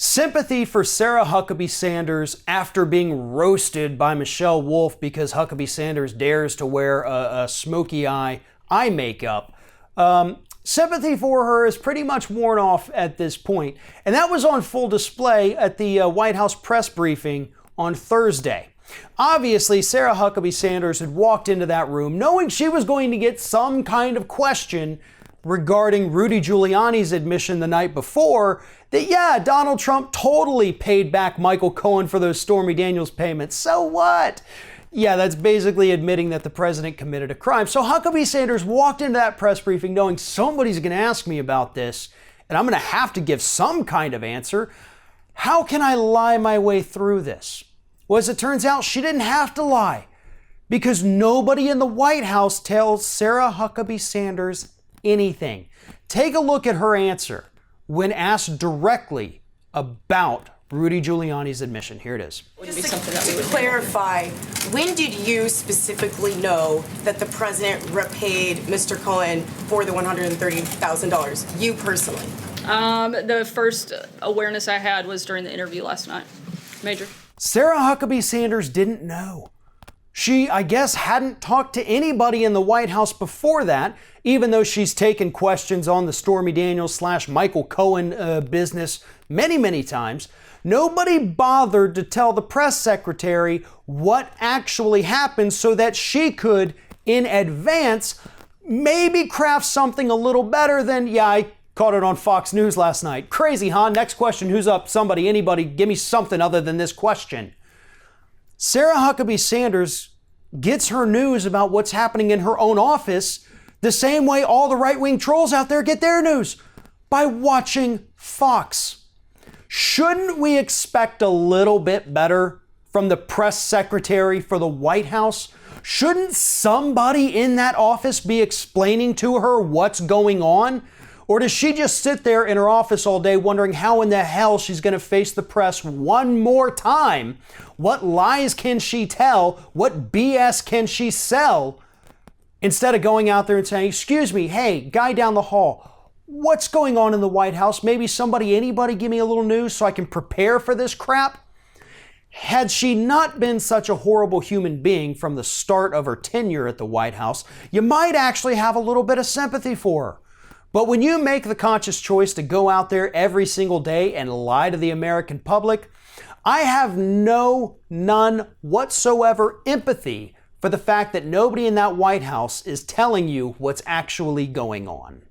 Sympathy for Sarah Huckabee Sanders after being roasted by Michelle Wolf because Huckabee Sanders dares to wear a smoky eye makeup. Sympathy for her is pretty much worn off at this point. And that was on full display at the White House press briefing on Thursday. Obviously, Sarah Huckabee Sanders had walked into that room knowing she was going to get some kind of question regarding Rudy Giuliani's admission the night before that, yeah, Donald Trump totally paid back Michael Cohen for those Stormy Daniels payments. So what? Yeah, that's basically admitting that the president committed a crime. So Huckabee Sanders walked into that press briefing knowing somebody's going to ask me about this, and I'm going to have to give some kind of answer. How can I lie my way through this? Well, as it turns out, she didn't have to lie because nobody in the White House tells Sarah Huckabee Sanders anything. Take a look at her answer when asked directly about Rudy Giuliani's admission. Here it is. Just to clarify, when did you specifically know that the president repaid Mr. Cohen for the $130,000? You personally? The first awareness I had was during the interview last night. Major. Sarah Huckabee Sanders didn't know. She, I guess, hadn't talked to anybody in the White House before that, even though she's taken questions on the Stormy Daniels / Michael Cohen business many times. Nobody bothered to tell the press secretary what actually happened so that she could, in advance, maybe craft something a little better than, yeah, I caught it on Fox News last night. Crazy, huh? Next question, who's up? Somebody, anybody, give me something other than this question. Sarah Huckabee Sanders gets her news about what's happening in her own office the same way all the right-wing trolls out there get their news, by watching Fox. Shouldn't we expect a little bit better from the press secretary for the White House? Shouldn't somebody in that office be explaining to her what's going on? Or does she just sit there in her office all day wondering how in the hell she's going to face the press one more time? What lies can she tell? What BS can she sell? Instead of going out there and saying, excuse me, hey, guy down the hall, what's going on in the White House? Maybe somebody, anybody give me a little news so I can prepare for this crap? Had she not been such a horrible human being from the start of her tenure at the White House, you might actually have a little bit of sympathy for her. But when you make the conscious choice to go out there every single day and lie to the American public, I have none whatsoever empathy for the fact that nobody in that White House is telling you what's actually going on.